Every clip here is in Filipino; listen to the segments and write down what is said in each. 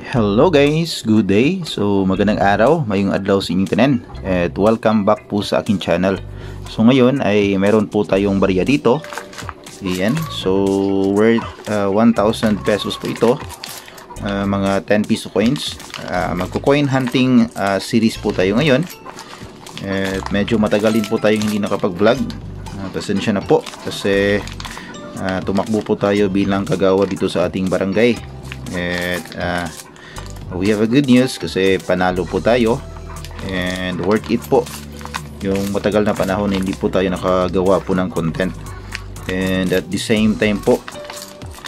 Hello guys, good day. So magandang araw, mayong adlaw sa inyong tanan at welcome back po sa aking channel. So ngayon ay meron po tayong barya dito. Ayan, so worth 1,000 pesos po ito. Mga 10 piso coins. Magko-coin hunting series po tayo ngayon. At medyo matagal din po tayong hindi nakapag-vlog. Pasensya na po kasi tumakbo po tayo bilang kagawa dito sa ating barangay. At we have a good news kasi panalo po tayo and worth it po yung matagal na panahon na hindi po tayo nakagawa po ng content, and at the same time po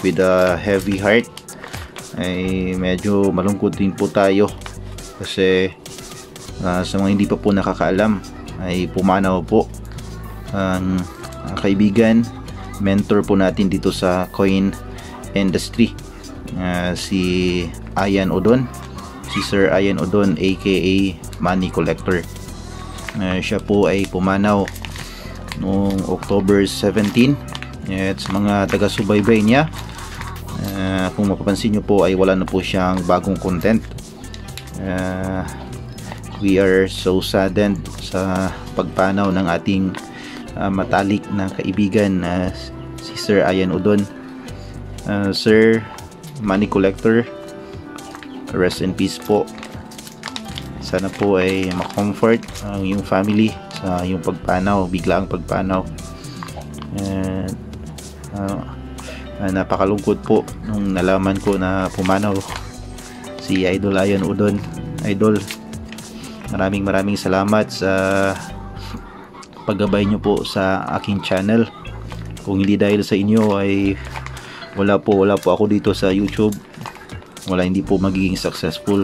with a heavy heart ay medyo malungkot din po tayo kasi sa mga hindi pa po nakakaalam ay pumanaw po ang kaibigan, mentor po natin dito sa coin industry, si Ian Odon, si Sir Ian Odon aka Money Collector. Siya po ay pumanaw noong October 17 at sa mga taga-subaybay niya, kung mapapansin nyo po ay wala na po siyang bagong content. We are so saddened sa pagpanaw ng ating matalik na kaibigan, si Sir Ian Odon. Sir Money Collector, rest in peace po. Sana po ay makomfort ang iyong family sa iyong pagpanaw, biglaang pagpanaw. And napakalungkot po nung nalaman ko na pumanaw si Idol Ian Odon. Idol, maraming salamat sa paggabay nyo po sa aking channel. Kung hindi dahil sa inyo ay wala po ako dito sa YouTube. Hindi po magiging successful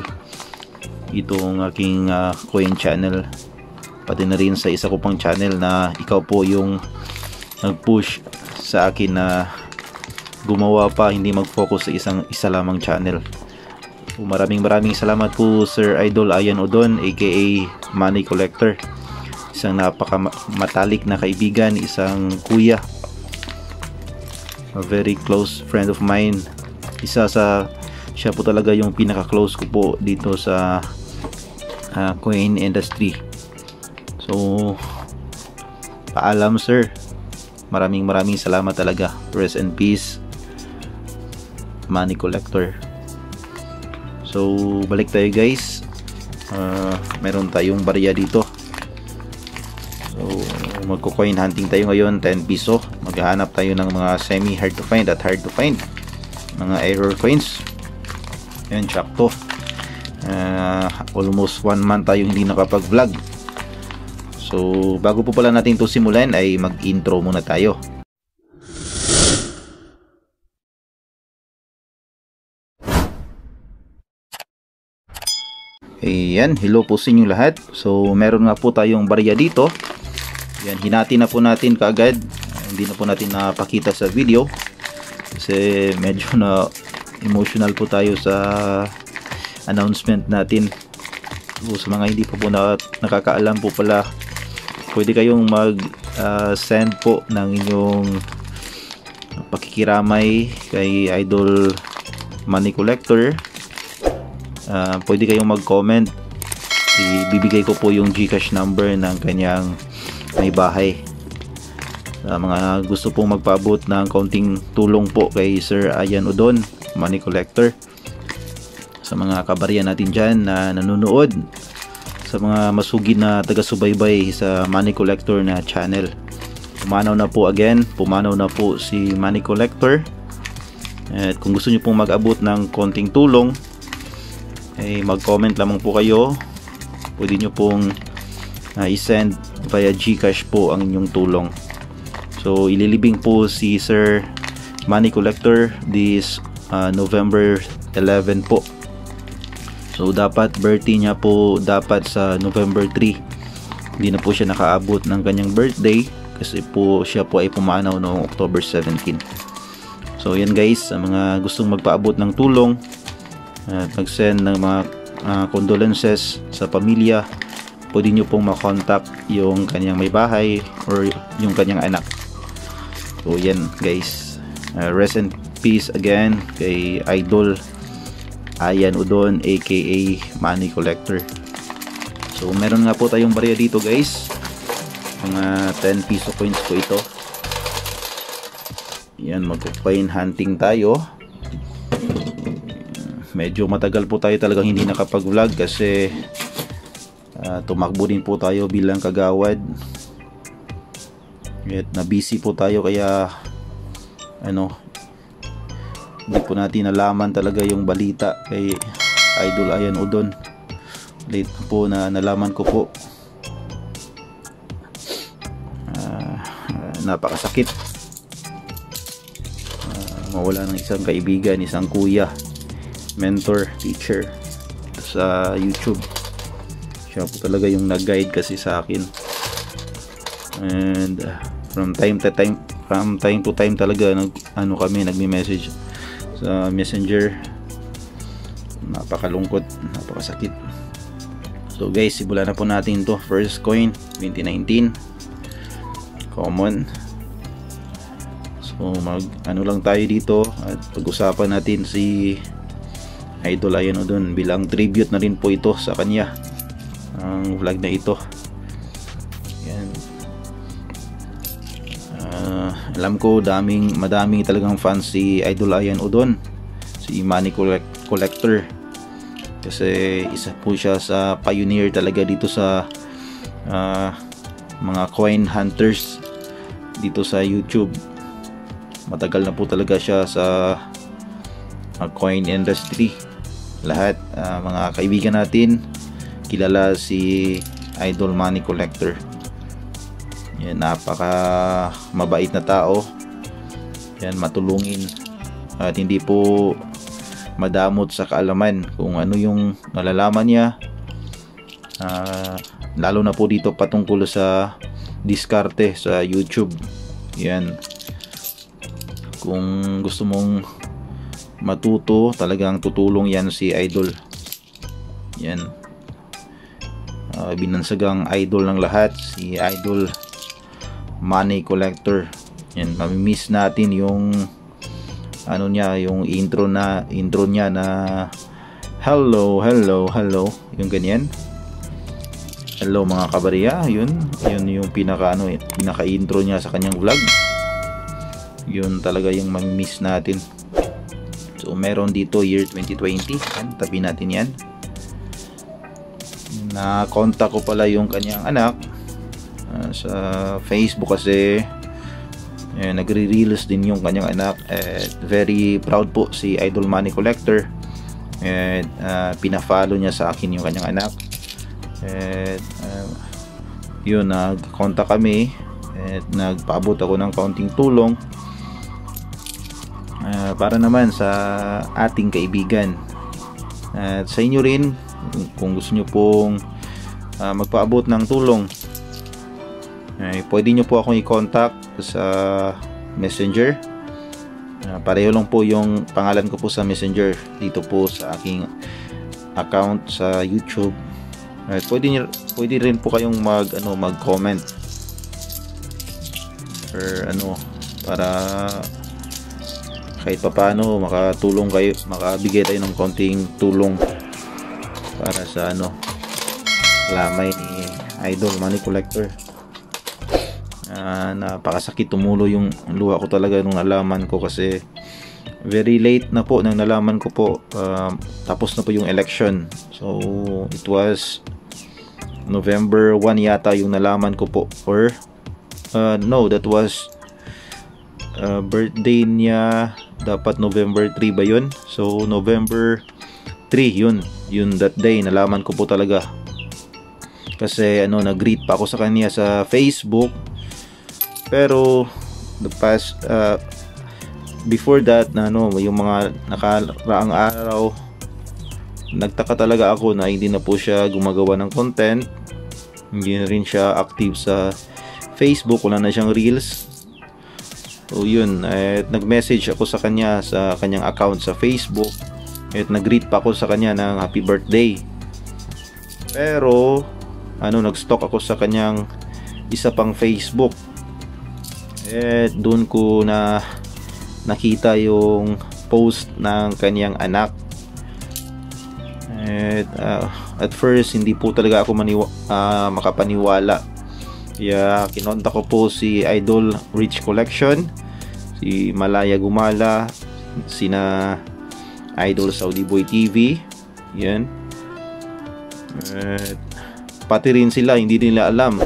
itong aking coin channel, pati na rin sa isa ko pang channel na ikaw po yung nag-push sa akin na gumawa pa, hindi mag-focus sa isa lamang channel. So, maraming salamat po Sir Idol Ian Odon aka Money Collector, isang napakamatalik na kaibigan, isang kuya, a very close friend of mine. Siya po talaga yung pinaka-close ko po dito sa coin industry. So paalam sir, maraming salamat talaga. Rest in peace Money Collector. So balik tayo guys. Meron tayong barya dito. So magko-coin hunting tayo ngayon, 10 piso. Maghahanap tayo ng mga semi hard to find at hard to find, mga error coins. Yan, sakto. Almost 1 month tayo hindi nakapag-vlog. So bago po pala natin ito simulan ay mag-intro muna tayo. Ayan, hello po sa inyong lahat. So meron nga po tayong barya dito. Yan, hinati na po natin kaagad. Hindi na po natin napakita sa video kasi medyo na emotional po tayo sa announcement natin. So, sa mga hindi pa po nakakaalam po pala, pwede kayong mag-send po ng inyong pakikiramay kay Idol Money Collector. Pwede kayong mag-comment. Ibibigay ko po yung GCash number ng kanyang may bahay. Sa mga gusto pong magpaabot ng kaunting tulong po kay Sir Ian Odon Money Collector, sa mga kabarya natin dyan na nanonood, sa mga masugid na taga-subaybay sa Money Collector na channel, pumanaw na po si Money Collector. At kung gusto nyo pong mag-abot ng konting tulong ay mag-comment lamang po kayo. Pwede nyo pong i-send via GCash po ang inyong tulong. So ililibing po si Sir Money Collector this November 11 po. So dapat birthday niya po dapat sa November 3. Hindi na po siya nakaabot ng kanyang birthday kasi po siya po ay pumanaw noong October 17. So yan guys, sa mga gustong magpaabot ng tulong at mag-send ng mga condolences sa pamilya, pwede nyo pong makontak yung kanyang may bahay or yung kanyang anak. So yan guys, rest in peace again kay Idol Ayan Udon aka Money Collector. So meron nga po tayong barya dito guys, mga 10 piso coins po ito. Yan, magpo-coin hunting tayo. Medyo matagal po tayo talagang hindi nakapag-vlog kasi tumakbo din po tayo bilang kagawad. At na busy po tayo kaya hindi po natin nalaman talaga yung balita kay Idol Ian Udon. Late po na nalaman ko po. Napakasakit. Mawala ng isang kaibigan, isang kuya, mentor, teacher sa YouTube. Siya po talaga yung nag-guide kasi sa akin. And from time to time talaga kami nagme-message sa Messenger. Napakalungkot, napakasakit. So guys, simulan na po natin to. First coin 2019 common. So lang tayo dito at pag-usapan natin si Idol Ian Udon bilang tribute na rin po ito sa kanya ang vlog na ito. Yan. Alam ko madaming talagang fans si Idol Ian Udon, si Money Collector, kasi isa po siya sa pioneer talaga dito sa mga coin hunters dito sa YouTube. Matagal na po talaga siya sa coin industry. Lahat mga kaibigan natin kilala si Idol Money Collector. Yan, napaka mabait na tao. Yan, matulungin at hindi po madamot sa kaalaman kung ano yung nalalaman niya, lalo na po dito patungkol sa diskarte sa YouTube. Yan, kung gusto mong matuto, talagang tutulong yan si Idol. Yan, binansagang idol ng lahat, si Idol Money Collector. Yan, mamimiss natin yung yung intro niya na hello, yung ganyan. Hello mga kabarya, yun yung pinaka intro niya sa kanyang vlog. Yun talaga yung mamimiss natin. So meron dito year 2020. Yan, tabi natin yan. Na-contact ko pala yung kanyang anak sa Facebook kasi nagre-reels din yung kanyang anak. Very proud po si Idol Money Collector. Pina-follow niya sa akin yung kanyang anak. Yun, nag-contact kami at nagpaabot ako ng kaunting tulong para naman sa ating kaibigan. At sa inyo rin, kung gusto nyo pong magpaabot ng tulong, pwede nyo po akong i-contact sa Messenger. Pareho lang po yung pangalan ko po sa Messenger dito po sa aking account sa YouTube. Pwede rin po kayong mag-comment or para kahit papaano makatulong kayo, makabigay tayo ng konting tulong para sa lamay ni Idol Money Collector. Napakasakit, tumulo yung luha ko talaga nung nalaman ko kasi very late na po nang nalaman ko po. Tapos na po yung election, so it was November 1 yata yung nalaman ko po, or no, that was birthday niya dapat November 3 ba yun? So November 3 yun that day nalaman ko po talaga kasi nag-greet pa ako sa kanya sa Facebook. Pero the past before that yung mga nakaraang araw, nagtaka talaga ako na hindi na po siya gumagawa ng content, hindi na rin siya active sa Facebook, wala na siyang reels. So yun, at nag-message ako sa kanya sa kanyang account sa Facebook at nag-greet pa ako sa kanya ng happy birthday. Pero nag-stalk ako sa kanyang isa pang Facebook. At doon ko na nakita yung post ng kanyang anak At first hindi po talaga ako makapaniwala. Kaya kinontak ko po si Idol Rich Collection, si Malaya Gumala, sina Idol Saudi Boy TV, yan. Pati rin sila hindi nila alam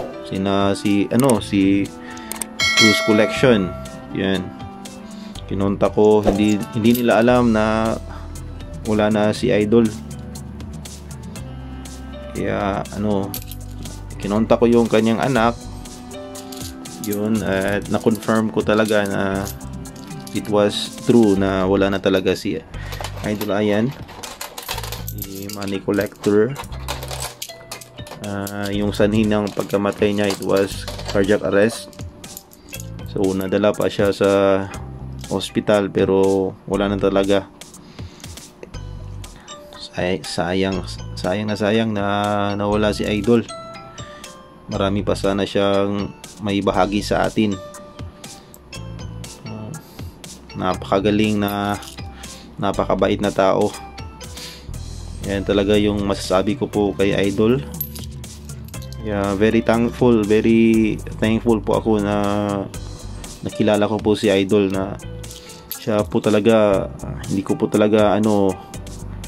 si Bruce Collection, yan. Kinontak ko, hindi nila alam na wala na si Idol. Kaya kinontak ko yung kanyang anak, yun, at na-confirm ko talaga na it was true na wala na talaga si Idol. Ayan, si Money Collector. Yung sanhi ng pagkamatay niya, it was cardiac arrest. So nadala pa siya sa hospital pero wala na talaga. Sayang na nawala si Idol. Marami pa sana siyang may bahagi sa atin. Napakagaling na napakabait na tao. Yan talaga yung masasabi ko po kay Idol. Yeah, very thankful po ako na nakilala ko po si Idol, na siya po talaga, hindi ko po talaga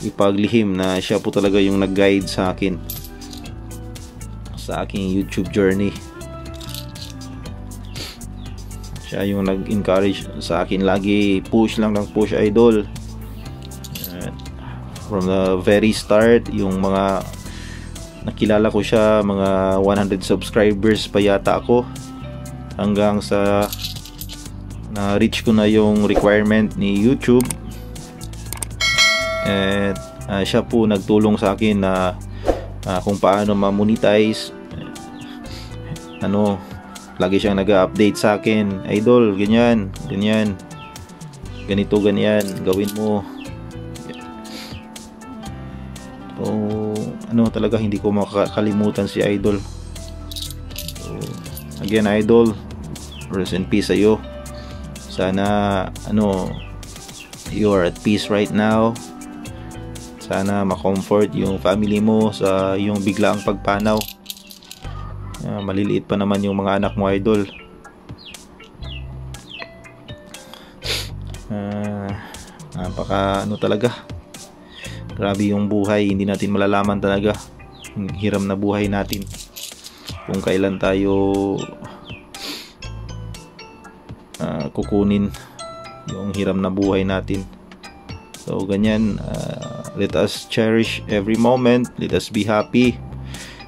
ipaglihim na siya po talaga yung nag-guide sa akin sa aking YouTube journey. Siya yung nag-encourage sa akin, lagi push lang ng push, Idol. From the very start, yung mga nakilala ko siya, mga 100 subscribers pa yata ako, hanggang sa na-reach ko na yung requirement ni YouTube. At siya po nagtulong sa akin na kung paano ma-monetize. Lagi siyang nag-update sa akin, Idol, ganyan, ganito, ganyan, gawin mo. So talaga hindi ko makakalimutan si Idol. So, again, Idol, rest in peace sa'yo. Sana you are at peace right now. Sana ma-comfort yung family mo sa yung biglaang pagpanaw. Maliliit pa naman yung mga anak mo, Idol. Napaka talaga, grabe yung buhay, hindi natin malalaman talaga yung hiram na buhay natin, kung kailan tayo kukunin yung hiram na buhay natin. So ganyan, let us cherish every moment, let us be happy,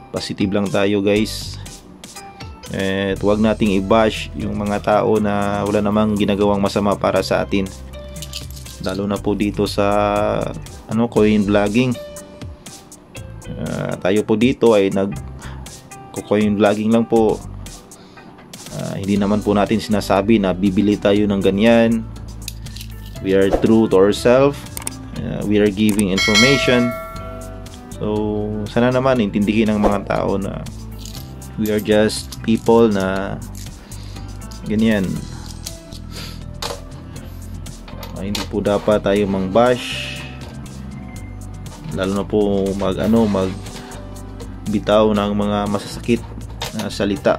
positive lang tayo, guys. At huwag nating i-bash yung mga tao na wala namang ginagawang masama para sa atin, lalo na po dito sa coin vlogging. Tayo po dito ay coin vlogging lang po. Hindi naman po natin sinasabi na bibili tayo ng ganyan. We are true to ourselves. We are giving information. So sana naman intindihin ng mga tao na we are just people na ganyan. Hindi po dapat tayo mang-bash, lalo na po magbitaw ng mga masasakit na salita.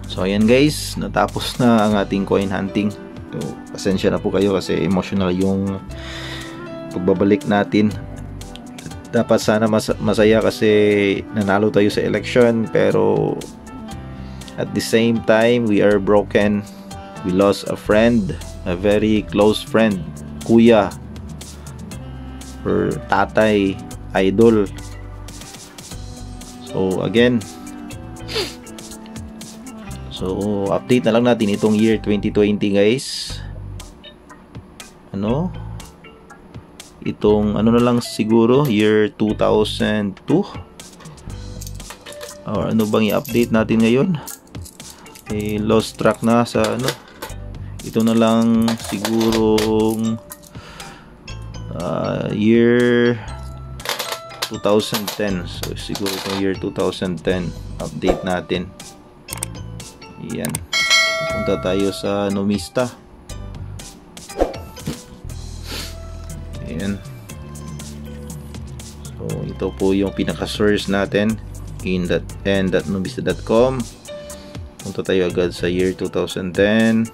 So ayan, guys, natapos na ang ating coin hunting. So, pasensya na po kayo kasi emotional yung pagbabalik natin. Dapat sana masaya kasi nanalo tayo sa election, pero at the same time we are broken. We lost a friend, a very close friend, kuya or tatay, Idol. So again, update na lang natin itong year 2020, guys. Itong na lang siguro, year 2002, or ano bang i-update natin ngayon? Lost track na sa ito na lang sigurong year 2010. So siguro itong year 2010 update natin. Yan, punta tayo sa Numista. Ayan. So ito po yung pinaka-source natin in n.nubista.com. Punta tayo agad sa year 2010.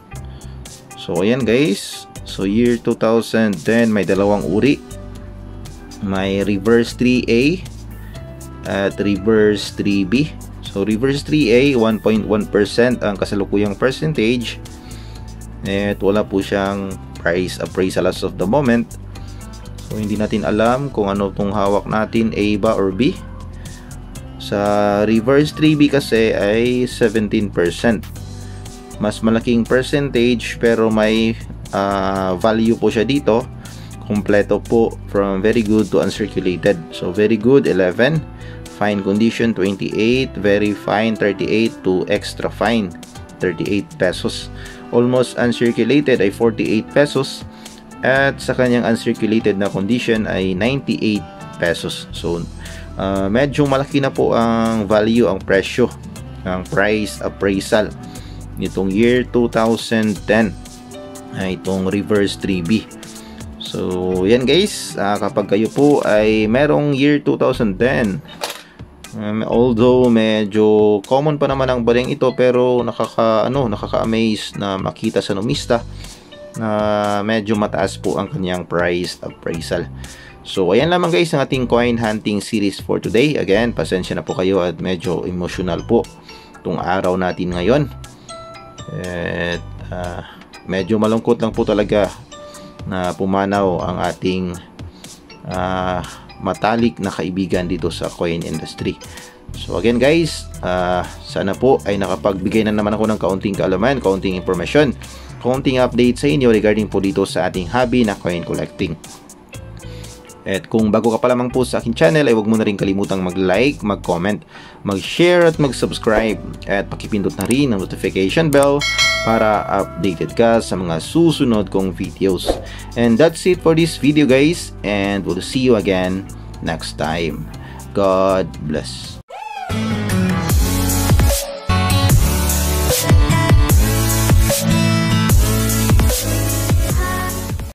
So ayan guys, so year 2010 may dalawang uri, may reverse 3A at reverse 3B. So reverse 3A 1.1% ang kasalukuyang percentage at wala po siyang price appraisal as of the moment. So hindi natin alam kung ano tong hawak natin, A ba or B. Sa reverse 3B kasi ay 17%. Mas malaking percentage pero may value po siya dito. Kompleto po from very good to uncirculated. So very good 11, fine condition 28, very fine 38 to extra fine 38 pesos. Almost uncirculated ay 48 pesos at sa kanyang uncirculated na condition ay 98 pesos. So medyo malaki na po ang value, ang presyo, ang price appraisal nitong year 2010 ay itong reverse 3B. So yan guys, kapag kayo po ay merong year 2010, although medyo common pa naman ang baryang ito, pero nakaka-amaze na makita sa numista na medyo mataas po ang kanyang price appraisal. So ayan lamang guys ang ating coin hunting series for today. Again, pasensya na po kayo at medyo emotional po itong araw natin ngayon. At medyo malungkot lang po talaga na pumanaw ang ating matalik na kaibigan dito sa coin industry. So again guys, sana po ay nakapagbigay na naman ako ng kaunting kaalaman, kaunting information, kaunting update sa inyo regarding po dito sa ating hobby na coin collecting. At kung bago ka pa lamang po sa aking channel ay huwag mo na rin kalimutang mag-like, mag-comment, mag-share at mag-subscribe at pakipindot na rin ang notification bell para updated ka sa mga susunod kong videos. And that's it for this video guys, and we'll see you again next time. God bless.